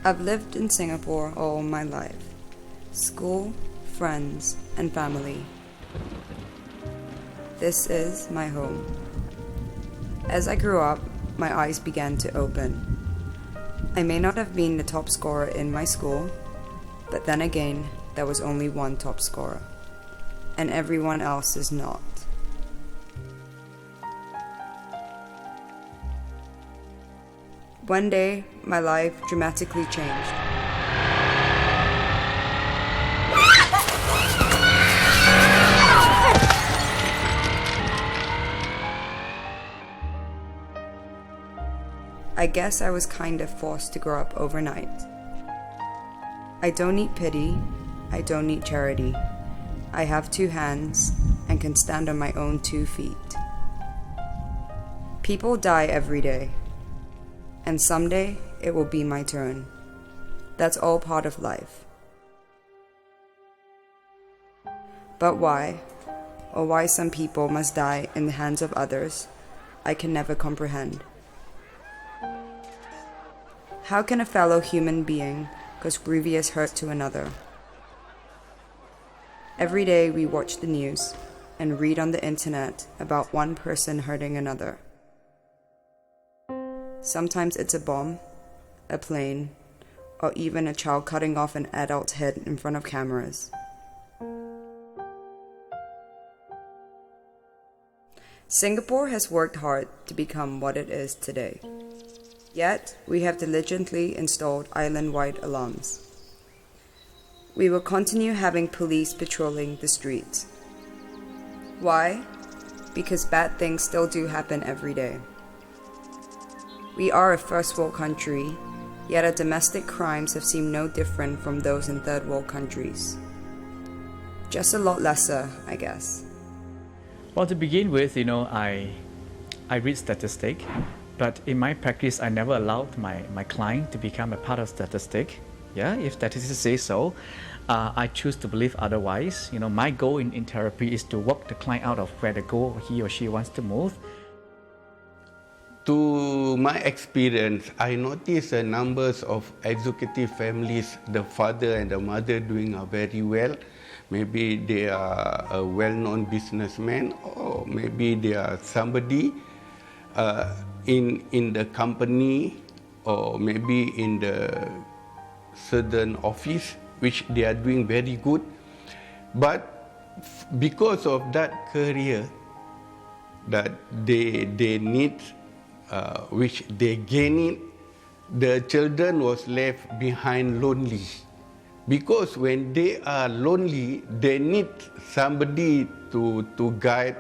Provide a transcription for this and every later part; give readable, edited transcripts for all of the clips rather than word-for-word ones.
I've lived in Singapore all my life. School, friends, and family. This is my home. As I grew up, my eyes began to open. I may not have been the top scorer in my school, but then again, there was only one top scorer, and everyone else is not. One day, my life dramatically changed. I guess I was kind of forced to grow up overnight. I don't need pity, I don't need charity. I have 2 hands and can stand on my own 2 feet. People die every day, and someday it will be my turn. That's all part of life. But why, or why some people must die in the hands of others, I can never comprehend. How can a fellow human being cause grievous hurt to another? Every day we watch the news and read on the internet about one person hurting another. Sometimes it's a bomb, a plane, or even a child cutting off an adult's head in front of cameras. Singapore has worked hard to become what it is today. Yet, we have diligently installed island-wide alarms. We will continue having police patrolling the streets. Why? Because bad things still do happen every day. We are a first world country, yet our domestic crimes have seemed no different from those in third world countries. Just a lot lesser, I guess. Well, to begin with, I read statistics. But in my practice, I never allowed my client to become a part of statistic. Yeah, if statistics say so, I choose to believe otherwise. My goal in therapy is to walk the client out of where the goal he or she wants to move. To my experience, I notice the numbers of executive families, the father and the mother doing very well. Maybe they are a well-known businessman, or maybe they are somebody in the company, or maybe in the certain office, which they are doing very good. But because of that career that they need, which they gain it, the children was left behind lonely. Because when they are lonely, they need somebody to guide,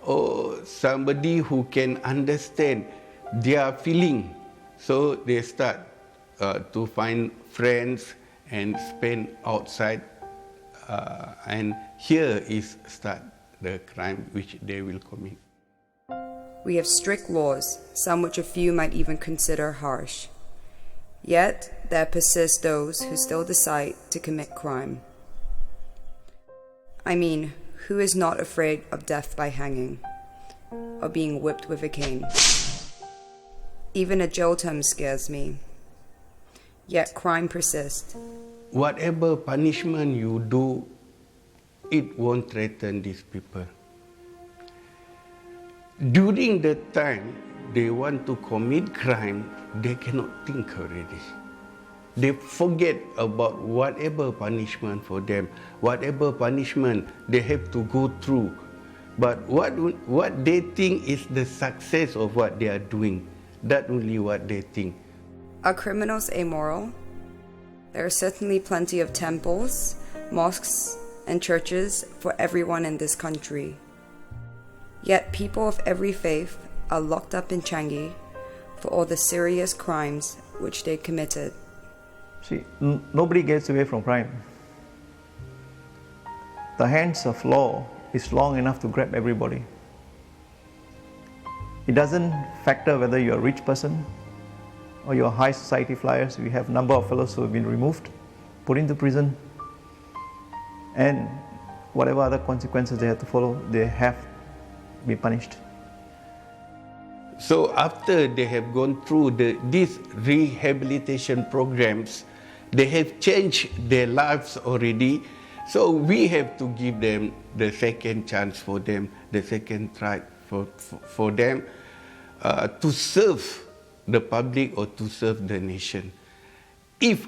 or somebody who can understand their feeling. So they start to find friends and spend outside, and here is start the crime which they will commit. We have strict laws, some which a few might even consider harsh. Yet, there persist those who still decide to commit crime. I mean, who is not afraid of death by hanging, or being whipped with a cane? Even a jail term scares me. Yet crime persists. Whatever punishment you do, it won't threaten these people. During the time they want to commit crime, they cannot think already. They forget about whatever punishment for them, whatever punishment they have to go through. But what they think is the success of what they are doing. That's only what they think. Are criminals amoral? There are certainly plenty of temples, mosques, and churches for everyone in this country. Yet people of every faith are locked up in Changi for all the serious crimes which they committed. See, nobody gets away from crime. The hands of law is long enough to grab everybody. It doesn't factor whether you're a rich person or you're high society flyers. We have a number of fellows who have been removed, put into prison, and whatever other consequences they have to follow, they have been punished. So after they have gone through these rehabilitation programs, they have changed their lives already. So we have to give them the second chance for them, the second try for them to serve the public or to serve the nation. If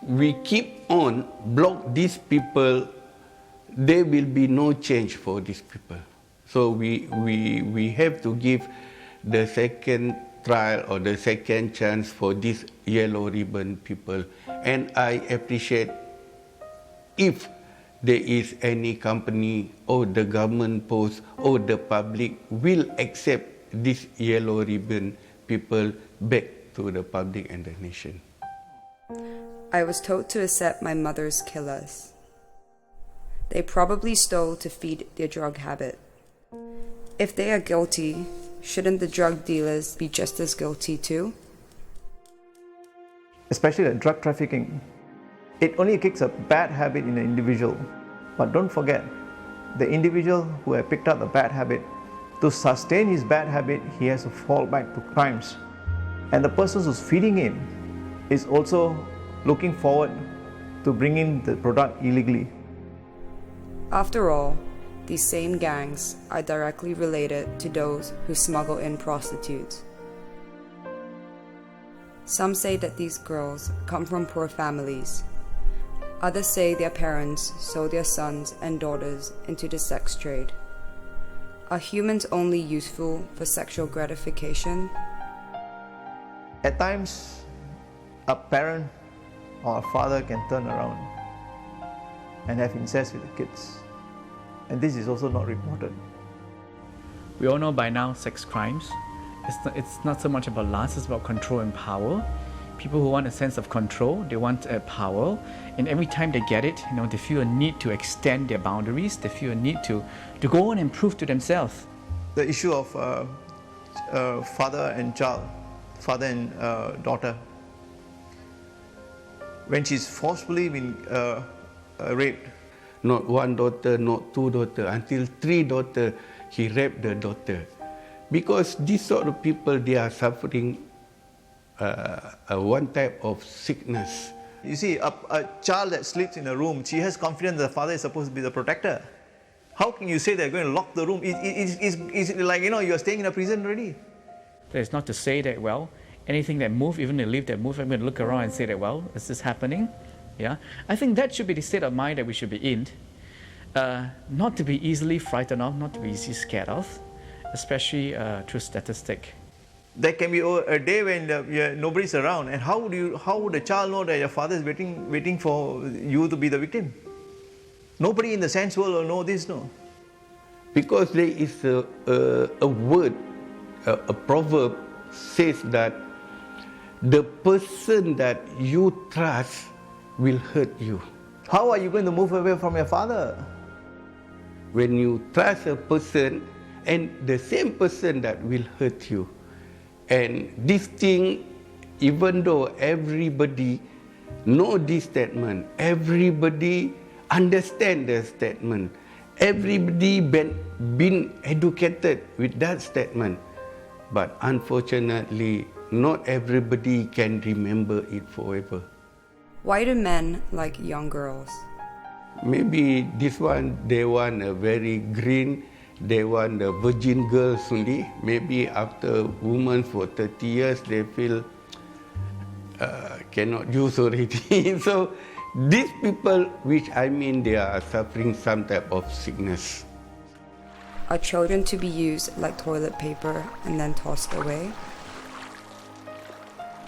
we keep on block these people, there will be no change for these people. So we have to give the second trial or the second chance for these yellow ribbon people. And I appreciate if there is any company or the government post or the public will accept these yellow ribbon people back to the public and the nation. I was told to accept my mother's killers. They probably stole to feed their drug habit. If they are guilty, shouldn't the drug dealers be just as guilty too? Especially the drug trafficking. It only kicks a bad habit in an individual. But don't forget, the individual who has picked up the bad habit, to sustain his bad habit, he has to fall back to crimes. And the person who's feeding him is also looking forward to bringing the product illegally. After all, these same gangs are directly related to those who smuggle in prostitutes. Some say that these girls come from poor families. Others say their parents sold their sons and daughters into the sex trade. Are humans only useful for sexual gratification? At times, a parent or a father can turn around and have incest with the kids. And this is also not reported. We all know by now sex crimes. It's not so much about lust, it's about control and power. People who want a sense of control, they want power, and every time they get it, they feel a need to extend their boundaries, they feel a need to go on and prove to themselves. The issue of father and child, father and daughter, when she's forcefully been raped. Not one daughter, not two daughters, until 3 daughters, he raped the daughter. Because these sort of people, they are suffering one type of sickness. You see, a child that sleeps in a room, she has confidence that the father is supposed to be the protector. How can you say they're going to lock the room? It's like, you're staying in a prison already. That is not to say that, anything that moves, even a leaf that moves, I'm going to look around and say that, is this happening? Yeah, I think that should be the state of mind that we should be in. Not to be easily frightened of, not to be easily scared of, especially through statistic. There can be a day when nobody's around, and how would a child know that your father is waiting for you to be the victim? Nobody in the sense world will know this, no? Because there is a word, a proverb says that the person that you trust will hurt you. How are you going to move away from your father? When you trust a person, and the same person that will hurt you. And this thing, even though everybody know this statement, everybody understand the statement, everybody been educated with that statement, but unfortunately, not everybody can remember it forever. Why do men like young girls? Maybe this one, they want a very green, they want a virgin girls only. Maybe after women for 30 years, they feel cannot use already. So these people, which they are suffering some type of sickness. Are children to be used like toilet paper and then tossed away?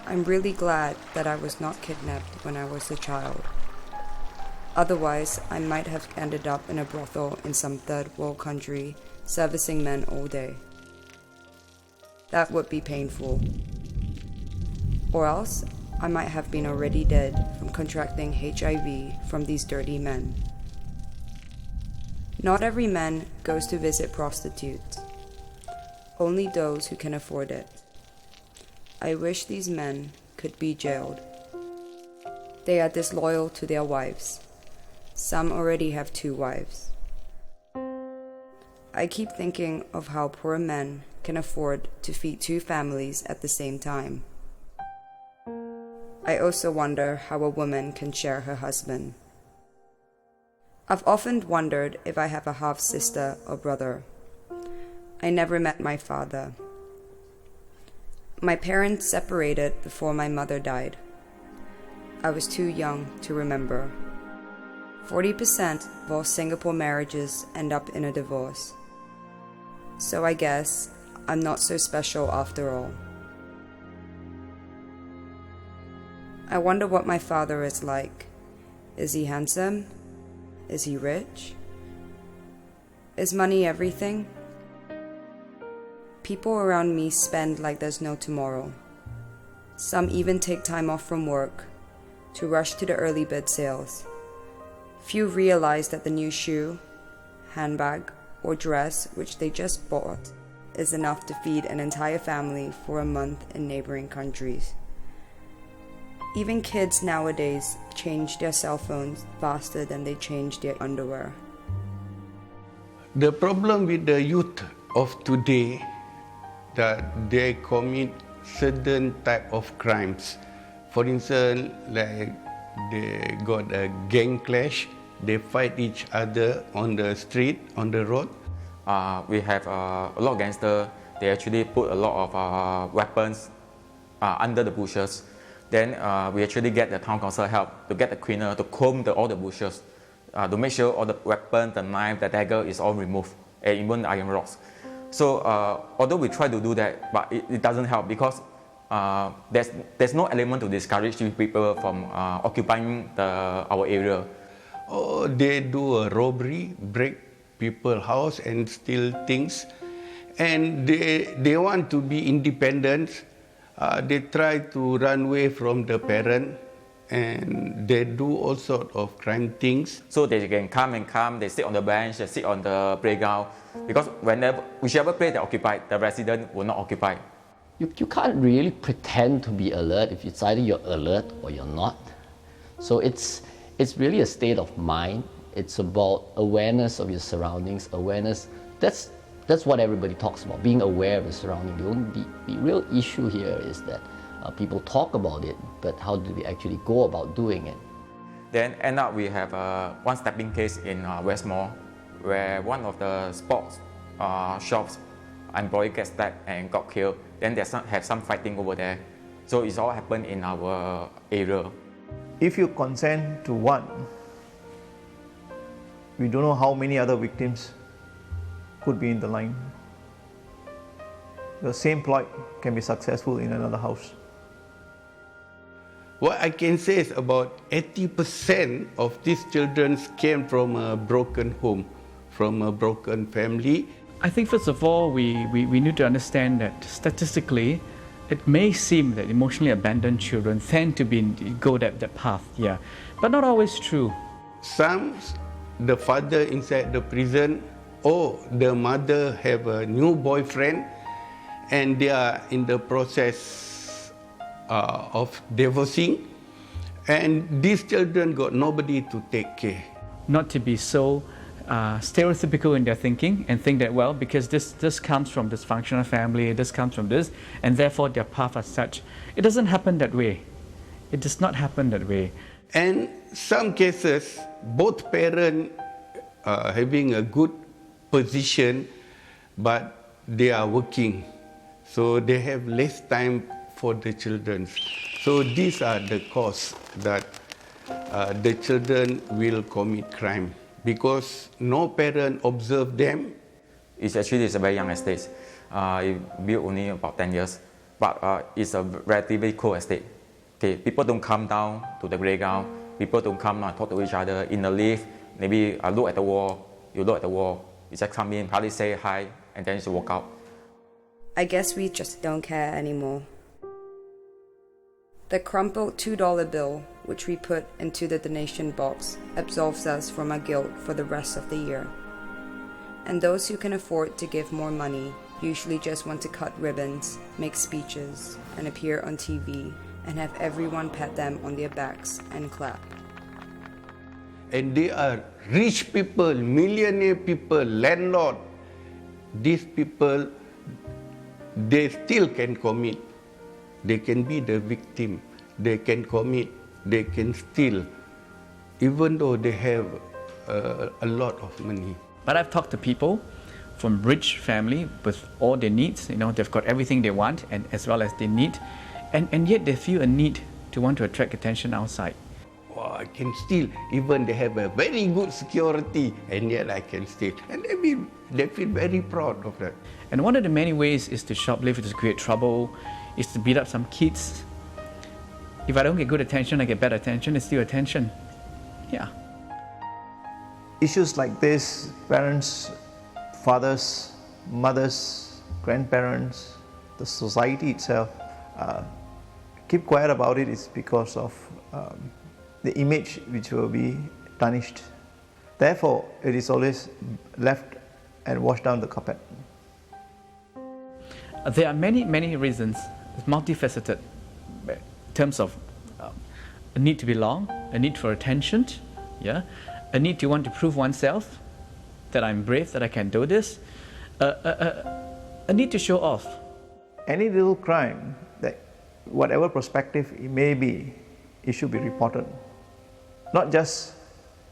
I'm really glad that I was not kidnapped when I was a child. Otherwise, I might have ended up in a brothel in some third world country, servicing men all day. That would be painful. Or else, I might have been already dead from contracting HIV from these dirty men. Not every man goes to visit prostitutes. Only those who can afford it. I wish these men could be jailed. They are disloyal to their wives. Some already have 2 wives. I keep thinking of how poor men can afford to feed 2 families at the same time. I also wonder how a woman can share her husband. I've often wondered if I have a half-sister or brother. I never met my father. My parents separated before my mother died. I was too young to remember. 40% of all Singapore marriages end up in a divorce. So I guess I'm not so special after all. I wonder what my father is like. Is he handsome? Is he rich? Is money everything? People around me spend like there's no tomorrow. Some even take time off from work to rush to the early bird sales. Few realize that the new shoe, handbag, or dress which they just bought is enough to feed an entire family for a month in neighboring countries. Even kids nowadays change their cell phones faster than they change their underwear. The problem with the youth of today that they commit certain type of crimes. For instance, like they got a gang clash, they fight each other on the street, on the road. We have a lot of gangsters. They actually put a lot of weapons under the bushes. Then we actually get the town council help to get the cleaner to comb all the bushes to make sure all the weapons, the knife, the dagger is all removed, and even the iron rods. So although we try to do that, but it doesn't help because there's no element to discourage people from occupying our area. Or they do a robbery, break people's house and steal things, and they want to be independent. They try to run away from the parent, and they do all sorts of crime things. So they can come, they sit on the bench, they sit on the playground, because whichever place they occupy, the resident will not occupy. You can't really pretend to be alert if it's either you're alert or you're not. So it's really a state of mind. It's about awareness of your surroundings, awareness. That's what everybody talks about, being aware of your surroundings. The real issue here is that people talk about it, but how do we actually go about doing it? Then end up we have one stabbing case in West Mall, where one of the sports shops employee gets stabbed and got killed. Then there's have some fighting over there. So it's all happened in our area. If you consent to one, we don't know how many other victims could be in the line. The same ploy can be successful in another house. What I can say is about 80% of these children came from a broken home, from a broken family. I think first of all, we need to understand that statistically, it may seem that emotionally abandoned children tend to go that path, yeah, but not always true. Some, the father inside the prison, or the mother have a new boyfriend, and they are in the process of divorcing, and these children got nobody to take care. Not to be so stereotypical in their thinking and think that, well, because this comes from dysfunctional family, this comes from this, and therefore their path as such. It doesn't happen that way. It does not happen that way. And some cases, both parents having a good position, but they are working, so they have less time for the children. So these are the causes that the children will commit crime, because no parent observe them. It's a very young estate. It built only about 10 years, but it's a relatively cool estate. Okay, people don't come down to the playground. People don't come and talk to each other in the lift. Maybe look at the wall. You look at the wall. You just come in, probably say hi, and then you walk out. I guess we just don't care anymore. The crumpled $2 bill, which we put into the donation box, absolves us from our guilt for the rest of the year. And those who can afford to give more money usually just want to cut ribbons, make speeches, and appear on TV, and have everyone pat them on their backs and clap. And they are rich people, millionaire people, landlord. These people they still can commit. They can be the victim. They can commit. They can steal, even though they have a lot of money. But I've talked to people from rich family with all their needs. They've got everything they want and as well as they need, and yet they feel a need to want to attract attention outside. Wow, I can steal. Even they have a very good security, and yet I can steal. And they feel very proud of that. And one of the many ways is to shoplift, is to create trouble, is to beat up some kids. If I don't get good attention, I get bad attention, it's still attention. Yeah. Issues like this, parents, fathers, mothers, grandparents, the society itself keep quiet about it is because of the image which will be tarnished. Therefore, it is always left and washed down the carpet. There are many, many reasons. It's multifaceted in terms of a need to belong, a need for attention, yeah, a need to want to prove oneself that I'm brave, that I can do this, a need to show off. Any little crime, that whatever perspective it may be, it should be reported. Not just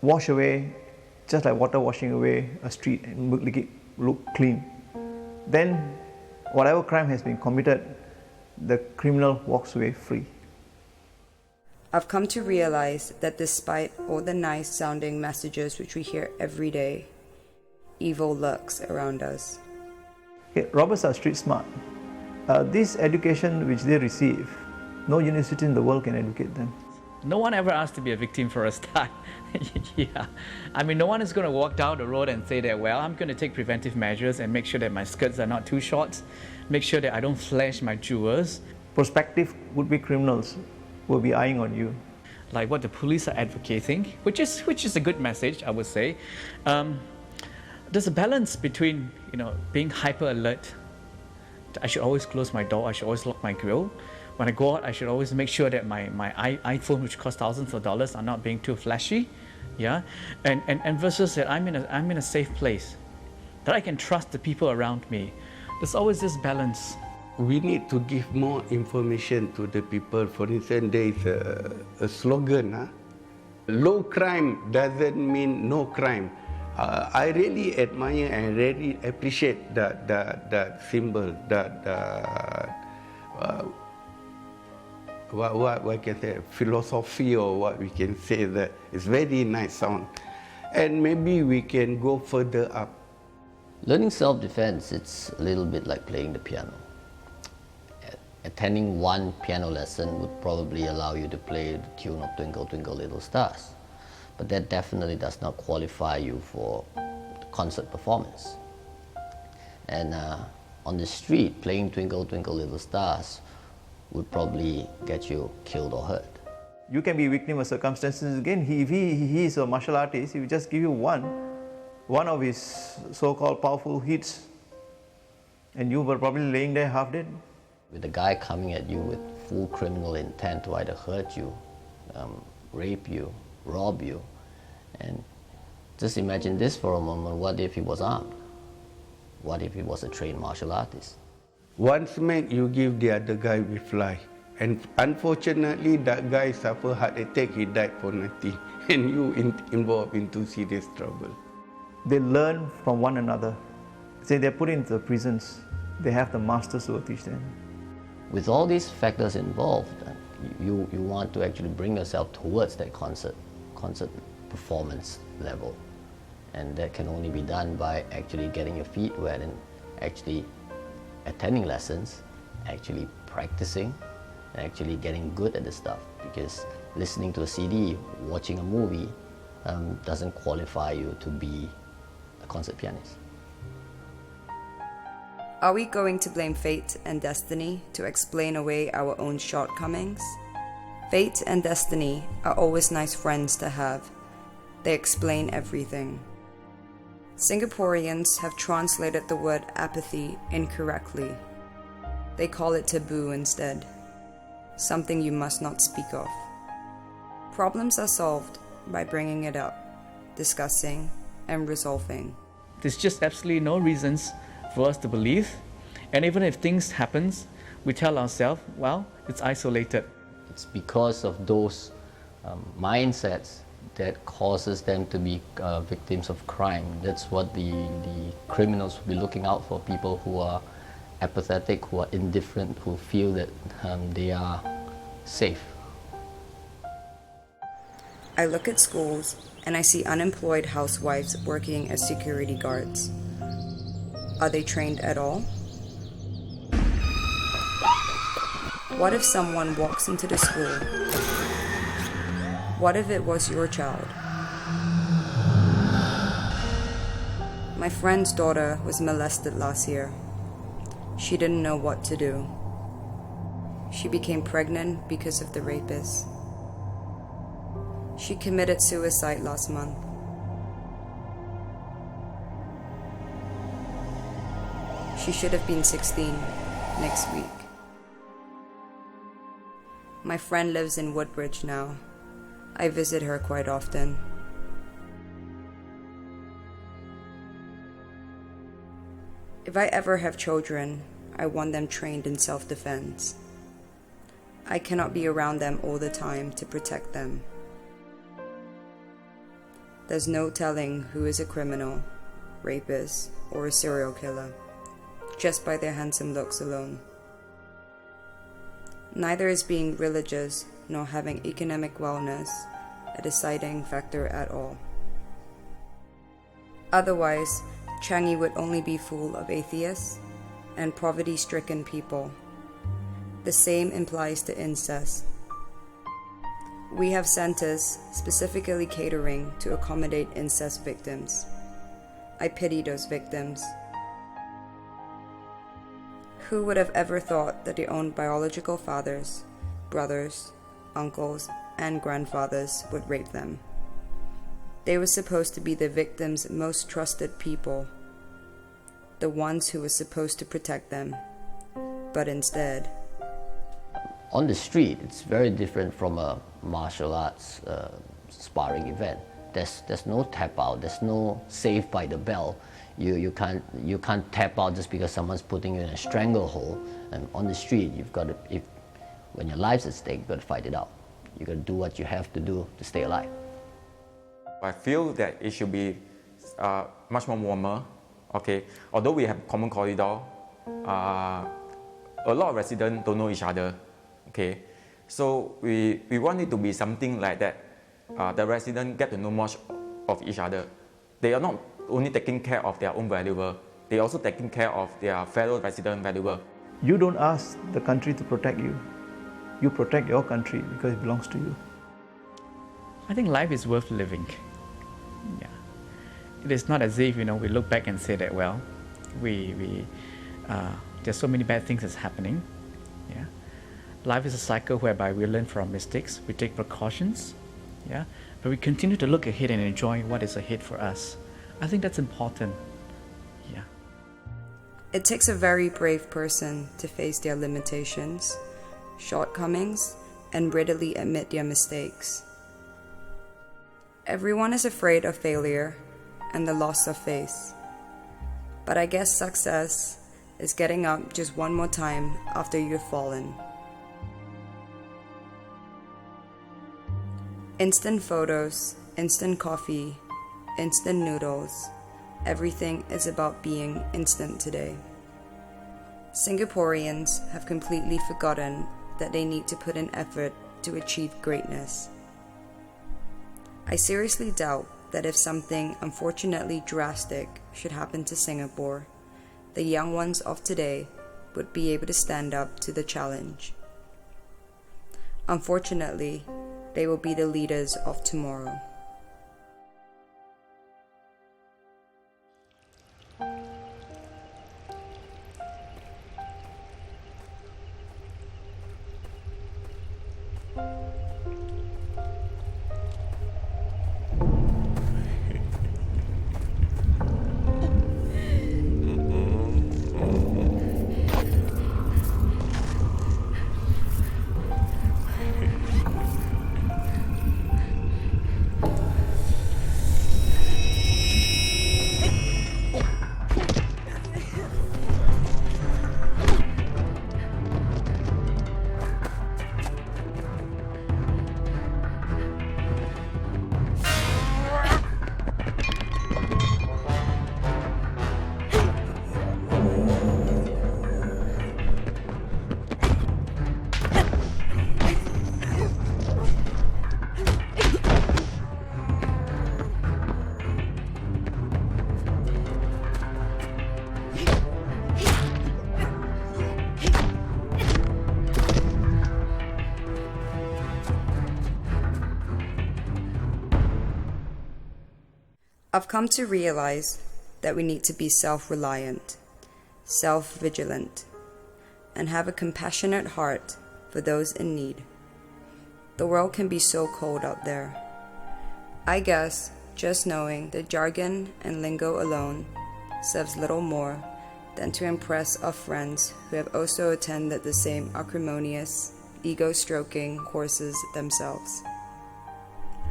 wash away, just like water washing away a street and make it look clean. Then whatever crime has been committed, the criminal walks away free. I've come to realize that despite all the nice sounding messages which we hear every day, evil lurks around us. Okay, robbers are street smart. This education which they receive, no university in the world can educate them. No one ever asked to be a victim for a start. Yeah. I mean, no one is going to walk down the road and say that, well, I'm going to take preventive measures and make sure that my skirts are not too short, make sure that I don't flash my jewels. Prospective would-be criminals will be eyeing on you. Like what the police are advocating, which is a good message, I would say. There's a balance between, being hyper alert. I should always close my door, I should always lock my grill. When I go out, I should always make sure that my iPhone, which costs thousands of dollars, are not being too flashy, yeah. And versus that I'm in a safe place, that I can trust the people around me. There's always this balance. We need to give more information to the people. For instance, there is a slogan, low crime doesn't mean no crime. I really admire and really appreciate that symbol, what we can say, philosophy, or what we can say, that it's very nice sound. And maybe we can go further up. Learning self-defense, it's a little bit like playing the piano. Attending one piano lesson would probably allow you to play the tune of Twinkle Twinkle Little Stars, but that definitely does not qualify you for concert performance. And on the street, playing Twinkle Twinkle Little Stars would probably get you killed or hurt. You can be a victim of circumstances. Again, if he is a martial artist, he will just give you one of his so-called powerful hits, and you were probably laying there half dead. With a guy coming at you with full criminal intent to either hurt you, rape you, rob you, and just imagine this for a moment, what if he was armed? What if he was a trained martial artist? One smack you give the other guy will fly. And unfortunately, that guy suffered heart attack, he died for nothing. And you involved into serious trouble. They learn from one another. Say they're put into the prisons, they have the masters who will teach them. With all these factors involved, you want to actually bring yourself towards that concert performance level. And that can only be done by actually getting your feet wet and actually attending lessons, actually practicing, and actually getting good at the stuff. Because listening to a CD, watching a movie, doesn't qualify you to be a concert pianist. Are we going to blame fate and destiny to explain away our own shortcomings? Fate and destiny are always nice friends to have. They explain everything. Singaporeans have translated the word apathy incorrectly. They call it taboo instead, something you must not speak of. Problems are solved by bringing it up, discussing, and resolving. There's just absolutely no reasons for us to believe And even if things happen, we tell ourselves, well, it's isolated. It's because of those mindsets that causes them to be victims of crime. That's what the criminals will be looking out for, people who are apathetic, who are indifferent, who feel that they are safe. I look at schools and I see unemployed housewives working as security guards. Are they trained at all? What if someone walks into the school? What if it was your child? My friend's daughter was molested last year. She didn't know what to do. She became pregnant because of the rapist. She committed suicide last month. She should have been 16 next week. My friend lives in Woodbridge now. I visit her quite often. If I ever have children, I want them trained in self-defense. I cannot be around them all the time to protect them. There's no telling who is a criminal, rapist, or a serial killer, just by their handsome looks alone. Neither is being religious nor having economic wellness a deciding factor at all. Otherwise, Changi would only be full of atheists and poverty-stricken people. The same applies to incest. We have centers specifically catering to accommodate incest victims. I pity those victims. Who would have ever thought that their own biological fathers, brothers, uncles, and grandfathers would rape them? They were supposed to be the victims' most trusted people, the ones who were supposed to protect them, but instead... On the street, it's very different from a martial arts sparring event. There's no tap out, there's no save by the bell. You can't tap out just because someone's putting you in a stranglehold. And on the street, you've got to, when your life's at stake, you've got to fight it out. You got to do what you have to do to stay alive. I feel that it should be much more warmer. Okay, although we have common corridor, a lot of residents don't know each other. Okay, so we want it to be something like that. The residents get to know much of each other. They are not only taking care of their own valuable, they also taking care of their fellow resident valuable. You don't ask the country to protect you. You protect your country because it belongs to you. I think life is worth living. Yeah, it is not as if we look back and say that there's so many bad things that's happening. Yeah, life is a cycle whereby we learn from mistakes, we take precautions. Yeah, but we continue to look ahead and enjoy what is ahead for us. I think that's important. Yeah. It takes a very brave person to face their limitations, shortcomings, and readily admit their mistakes. Everyone is afraid of failure and the loss of faith. But I guess success is getting up just one more time after you've fallen. Instant photos, instant coffee, instant noodles. Everything is about being instant today. Singaporeans have completely forgotten that they need to put in effort to achieve greatness. I seriously doubt that if something unfortunately drastic should happen to Singapore, the young ones of today would be able to stand up to the challenge. Unfortunately, they will be the leaders of tomorrow. I've come to realize that we need to be self-reliant, self-vigilant, and have a compassionate heart for those in need. The world can be so cold out there. I guess just knowing the jargon and lingo alone serves little more than to impress our friends who have also attended the same acrimonious, ego-stroking courses themselves.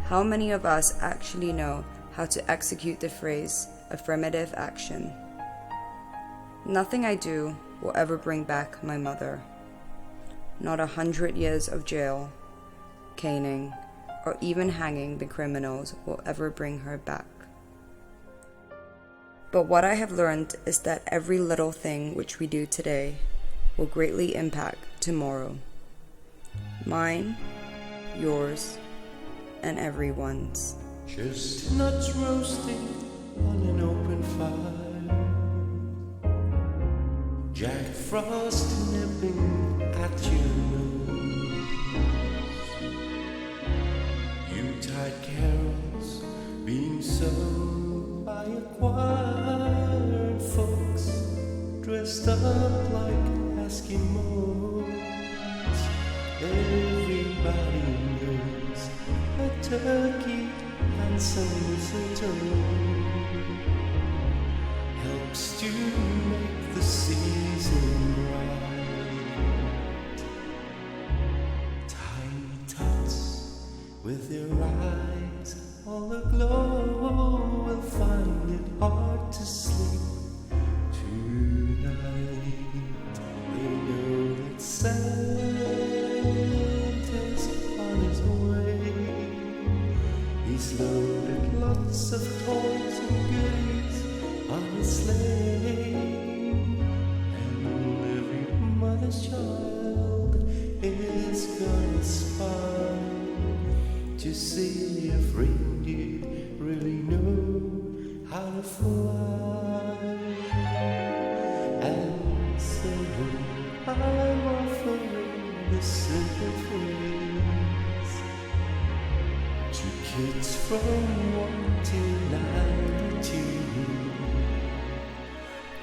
How many of us actually know how to execute the phrase affirmative action? Nothing I do will ever bring back my mother. Not 100 years of jail, caning, or even hanging the criminals will ever bring her back. But what I have learned is that every little thing which we do today will greatly impact tomorrow. Mine, yours, and everyone's. Chestnuts roasting on an open fire, Jack Frost nipping at your nose, Yuletide carols being sung by a choir, and folks dressed up like Eskimos. Everybody knows a turkey and some mistletoe helps to make the season bright. Tiny tots with their eyes all aglow will find it hard to sleep tonight. They know that Santa's on his way. He's loaded lots of toys and goodies on his sleigh, and every mother's child is gonna spy to see if reindeer really know how to fly. And so I'm offering this simple phrase to kids from 1 to 92.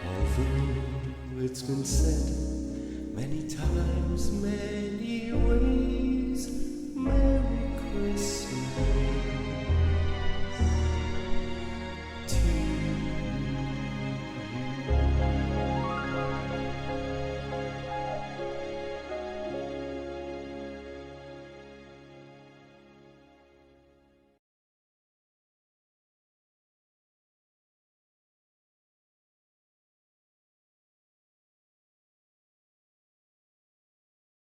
Although it's been said many times, many ways,